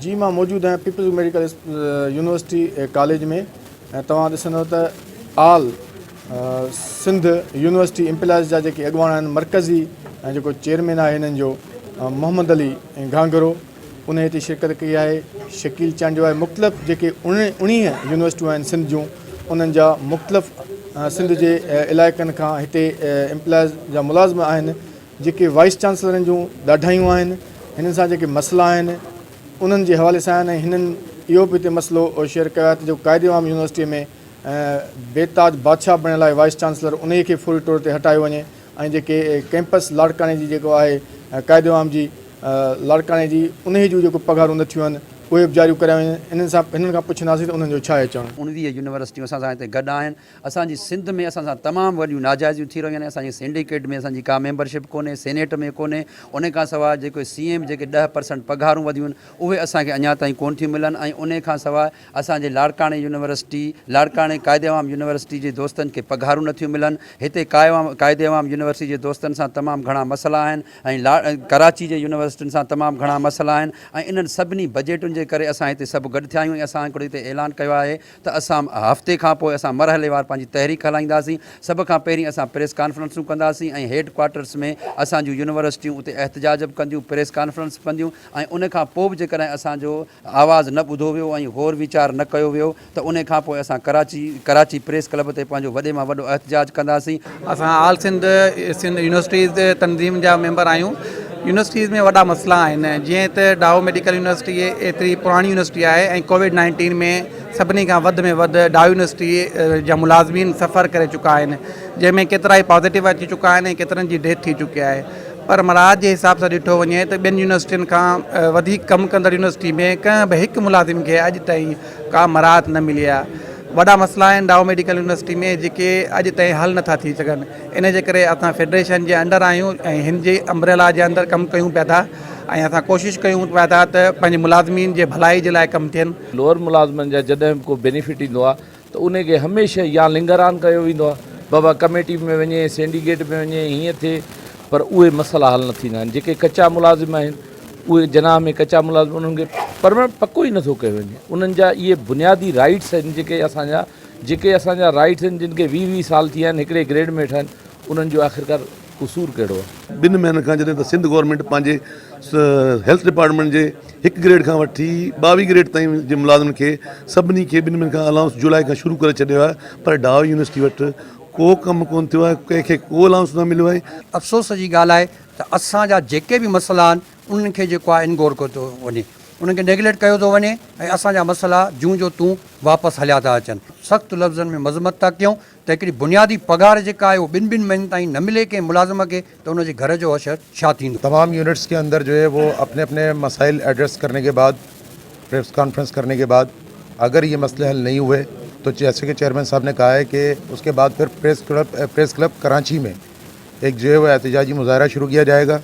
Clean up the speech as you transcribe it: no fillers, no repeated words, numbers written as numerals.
जी मां मौजूदु आहियां पीपल्स मेडिकल यूनिवर्सिटी कॉलेज में। तव्हां ॾिसंदव त आल सिंध यूनिवर्सिटी एम्प्लॉइज़ जा जेके अॻुवान आहिनि मरकज़ी ऐं जेको चेयरमैन आहे हिननि जो मोहम्मद अली घांगरो, उन हिते शिरकत कई आहे। शकील चांडियो आहे। मुख़्तलिफ़ जेके 19 यूनिवर्सिटियूं आहिनि सिंध जूं, उन्हनि जा मुख़्तलिफ़ सिंध जे इलाइक़नि खां हिते एम्प्लॉइज़ जा मुलाज़िम आहिनि, जेके वाइस चांसलरनि जूं ॾाढायूं आहिनि। हिननि सां जेके मसइला आहिनि उन्हनि जे हवाले सां आहिनि। हिननि इहो बि हिते मसइलो शेयर कयो आहे त जो क़ाइदे आम यूनिवर्सिटीअ में बेताज बादशाह बणियल आहे वाइस चांसलर, उन खे फौरी तौर ते हटायो वञे ऐं जेके कैंपस लाड़काणे जी जेको आहे क़ाइदे आम जी लाड़काणे जी उन जूं जेको पघारूं नथियूं आहिनि उहे बि जारी करायूं वञनि। हिननि खां पुछंदासीं त उन्हनि जो छा आहे चवणु। 19 यूनिवर्सिटियूं असां सां हिते गॾु आहिनि। असांजी सिंध में असां सां तमामु वॾियूं नाजाइज़ियूं थी रहियूं आहिनि। असांजे सिंडिकेट में असांजी का मेंबरशिप कोन्हे, सेनेट में कोन्हे। उन खां सवाइ जेको CM जेके 10% पघारूं वधियूं आहिनि उहे असांखे अञा ताईं कोन थियूं मिलनि। ऐं उन खां सवाइ असांजे लाड़काणे यूनिवर्सिटी, लाड़काणे क़ाइदे आम यूनिवर्सिटी जे दोस्तनि खे पघारूं नथियूं मिलनि। हिते क़ाइदे आम यूनिवर्सिटी जे दोस्तनि सां तमामु घणा मसइला आहिनि ऐं कराची जे यूनिवर्सिटियुनि सां तमामु घणा मसइला आहिनि। ऐं इन्हनि सभिनी बजेटुनि जे करे असां हिते सभु गॾु थिया आहियूं। असां हिकिड़ो हिते ऐलान कयो आहे त असां हफ़्ते खां पोइ असां मरहलेवार पंहिंजी तहरीक हलाईंदासीं। सभ खां पहिरीं असां प्रेस कॉन्फ्रेंसूं कंदासीं ऐं हेड क्वार्टर्स में असांजूं यूनिवर्सिटियूं उते एहतजाज बि कंदियूं, प्रेस कॉन्फ्रेंस बि कंदियूं। ऐं उन खां पोइ बि जेकॾहिं असांजो आवाज़ु न ॿुधो वियो ऐं गौर वीचार न कयो वियो त उन खां पोइ असां कराची प्रेस क्लब ते पंहिंजो वॾे मां वॾो एहतजाज कंदासीं। असां आल सिंध यूनिवर्सिटीज़ तंज़ीम जा मेंबर आहियूं। यूनिवर्सिटीज़ में वॾा मसइला आहिनि, जीअं त डाउ मेडिकल यूनिवर्सिटी एतिरी पुराणी यूनिवर्सिटी आहे ऐं कोविड-19 में सभिनी खां वधि में वधि डाउ यूनिवर्सिटी जा मुलाज़िमीन सफ़र करे चुका आहिनि, जंहिंमें केतिरा ई पॉज़िटिव अची चुका आहिनि ऐं केतिरनि जी डेथ थी चुकी आहे। पर मराज जे हिसाब सां ॾिठो वञे त ॿियनि यूनिवर्सिटियुनि खां वधीक कमु कंदड़ यूनिवर्सिटी में कंहिं बि हिकु मुलाज़िम खे अॼु ताईं का मराहत न मिली आहे। वॾा मसइला आहिनि डाउ मेडिकल यूनिवर्सिटी में जेके अॼु ताईं हल नथा थी सघनि। इन जे करे असां फेडरेशन जे अंडर आहियूं ऐं हिन जे अम्ब्रेला जे अंदरि कमु कयूं पिया था ऐं असां कोशिशि कयूं पिया था त पंहिंजे मुलाज़िमीन जे भलाई जे लाइ कमु थियनि। लोअर मुलाज़िमनि जा जॾहिं को बेनिफिट ईंदो आहे त उनखे हमेशह या लिंगरान कयो वेंदो आहे, बाबा कमेटी में वञे, सिंडिकेट में वञे, हीअं थिए, पर उहे मसइला हल न थींदा आहिनि। जेके कचा मुलाज़िम आहिनि उहे जनाह में कचा मुलाज़िम, उन्हनि खे परमानेंट पको ई नथो कयो वञे। उन्हनि जा इहे बुनियादी राइट्स आहिनि जेके असांजा राइट्स आहिनि, जिन खे 20-20 साल थी विया आहिनि हिकिड़े ग्रेड में ठहनि, उन्हनि जो आख़िरकार क़सूर कहिड़ो आहे। 2 महीननि खां जॾहिं त सिंध गवर्नमेंट पंहिंजे हेल्थ डिपार्टमेंट जे 1 ग्रेड खां वठी 22 ग्रेड ताईं जे मुलाज़िमनि खे सभिनी खे 2 महीननि खां अलाउंस जुलाई खां शुरू करे छॾियो आहे, पर डाउ यूनिवर्सिटी वटि को कमु कोन थियो आहे, कंहिंखे को अलाउंस न मिलियो आहे। अफ़सोस जी ॻाल्हि आहे त असांजा जेके बि मसइला आहिनि उन्हनि खे जेको आहे इनगोर कयो थो वञे, उन्हनि खे नेगलेक्ट कयो थो वञे ऐं असांजा मसइला जूं जो तूं वापसि हलिया था अचनि। सख़्तु लफ़्ज़नि में मज़म्मत था कयूं त हिकिड़ी बुनियादी पघार जेका आहे उहो 2 महीननि ताईं न मिले कंहिं मुलाज़िम खे त उनजे घर जो असर छा थींदो। तमाम यूनिट्स के अंदर जो है वो अपने अपने मसाइल एड्रेस करने के बाद, प्रेस कॉन्फ्रेंस करने के बाद अगर ये मसले हल नहीं हुए तो जैसे कि चेयरमैन साहब ने कहा है कि उसके बाद फिर प्रेस क्लब कराची में एक जो है वो एहतजाजी मुजाहरा शुरू किया जाएगा।